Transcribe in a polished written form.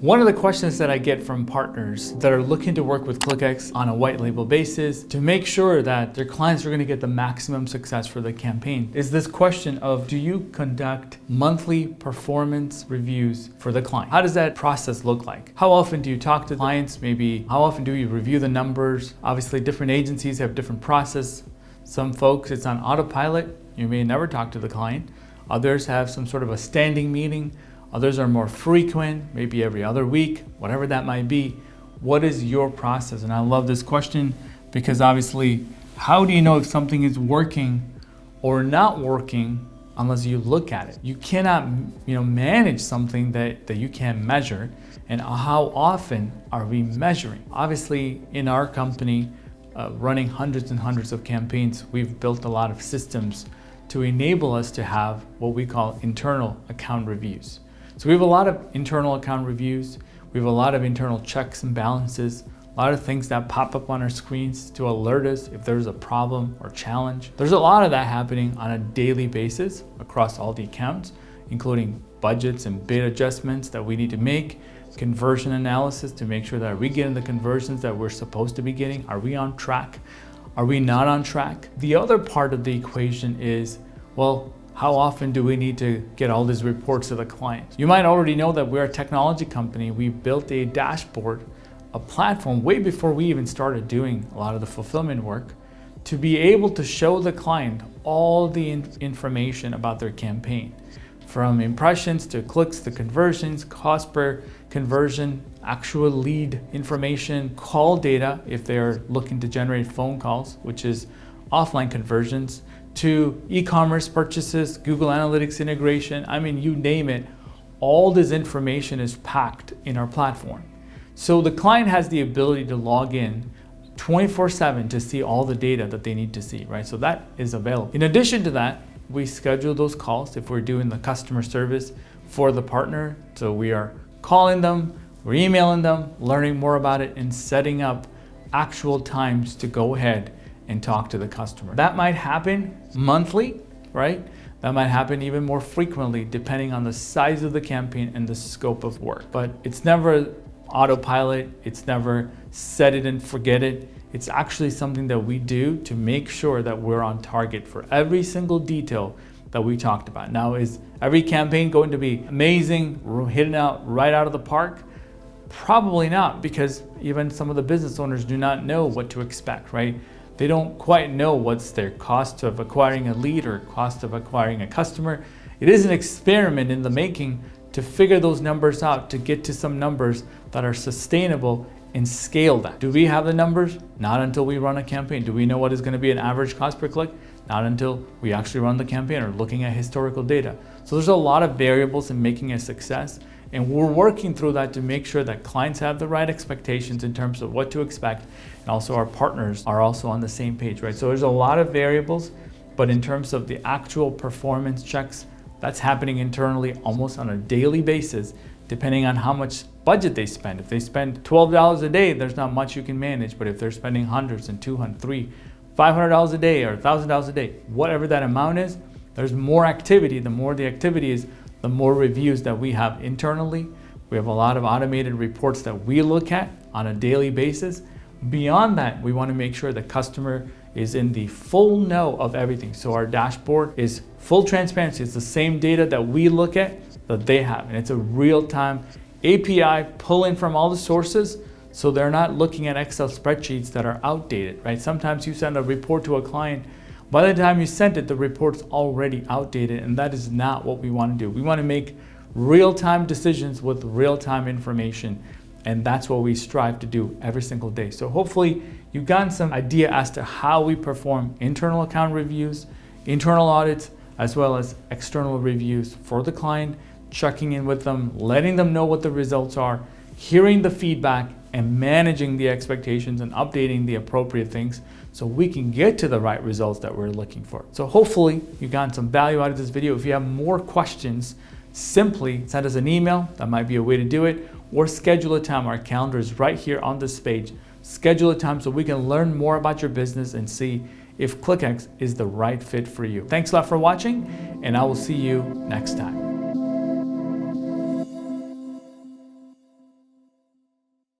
One of the questions that I get from partners that are looking to work with Clickx on a white label basis to make sure that their clients are going to get the maximum success for the campaign is this question of, do you conduct monthly performance reviews for the client? How does that process look like? How often do you talk to clients? Maybe how often do you review the numbers? Obviously, different agencies have different process. Some folks, it's on autopilot. You may never talk to the client. Others have some sort of a standing meeting. Others are more frequent, maybe every other week, whatever that might be. What is your process? And I love this question because obviously, how do you know if something is working or not working unless you look at it? You cannot, manage something that you can't measure. And how often are we measuring? Obviously, in our company, running hundreds and hundreds of campaigns, we've built a lot of systems to enable us to have what we call internal account reviews. So we have a lot of internal account reviews. We have a lot of internal checks and balances, a lot of things that pop up on our screens to alert us if there's a problem or challenge. There's a lot of that happening on a daily basis across all the accounts, including budgets and bid adjustments that we need to make, conversion analysis to make sure that we get the conversions that we're supposed to be getting. Are we on track? Are we not on track? The other part of the equation is, well, how often do we need to get all these reports to the client? You might already know that we're a technology company. We built a dashboard, a platform way before we even started doing a lot of the fulfillment work to be able to show the client all the information about their campaign, from impressions to clicks to conversions, cost per conversion, actual lead information, call data if they're looking to generate phone calls, which is offline conversions, to e-commerce purchases, Google Analytics integration. I mean, you name it, all this information is packed in our platform. So the client has the ability to log in 24/7 to see all the data that they need to see, right? So that is available. In addition to that, we schedule those calls if we're doing the customer service for the partner. So we are calling them, we're emailing them, learning more about it, and setting up actual times to go ahead and talk to the customer. That might happen monthly, right? That might happen even more frequently depending on the size of the campaign and the scope of work. But it's never autopilot, it's never set it and forget it. It's actually something that we do to make sure that we're on target for every single detail that we talked about. Now, is every campaign going to be amazing, hitting out right out of the park? Probably not, because even some of the business owners do not know what to expect, right? They don't quite know what's their cost of acquiring a lead or cost of acquiring a customer. It is an experiment in the making to figure those numbers out, to get to some numbers that are sustainable and scale that. Do we have the numbers? Not until we run a campaign. Do we know what is going to be an average cost per click? Not until we actually run the campaign or looking at historical data. So there's a lot of variables in making a success. And we're working through that to make sure that clients have the right expectations in terms of what to expect. And also our partners are also on the same page, right? So there's a lot of variables, but in terms of the actual performance checks, that's happening internally almost on a daily basis, depending on how much budget they spend. If they spend $12 a day, there's not much you can manage. But if they're spending hundreds and $200, $300, $500 a day or $1,000 a day, whatever that amount is, there's more activity. The more the activity is, the more reviews that we have internally. We have a lot of automated reports that we look at on a daily basis. Beyond that, we want to make sure the customer is in the full know of everything. So our dashboard is full transparency. It's the same data that we look at that they have. And it's a real-time API pulling from all the sources, so they're not looking at Excel spreadsheets that are outdated, right? Sometimes you send a report to a client, by the time you sent it, the report's already outdated, and that is not what we want to do. We want to make real-time decisions with real-time information, and that's what we strive to do every single day. So hopefully you've gotten some idea as to how we perform internal account reviews, internal audits, as well as external reviews for the client, checking in with them, letting them know what the results are, hearing the feedback, and managing the expectations and updating the appropriate things so we can get to the right results that we're looking for. So hopefully you've gotten some value out of this video. If you have more questions, simply send us an email. That might be a way to do it, or schedule a time. Our calendar is right here on this page. Schedule a time so we can learn more about your business and see if Clickx is the right fit for you. Thanks a lot for watching, and I will see you next time.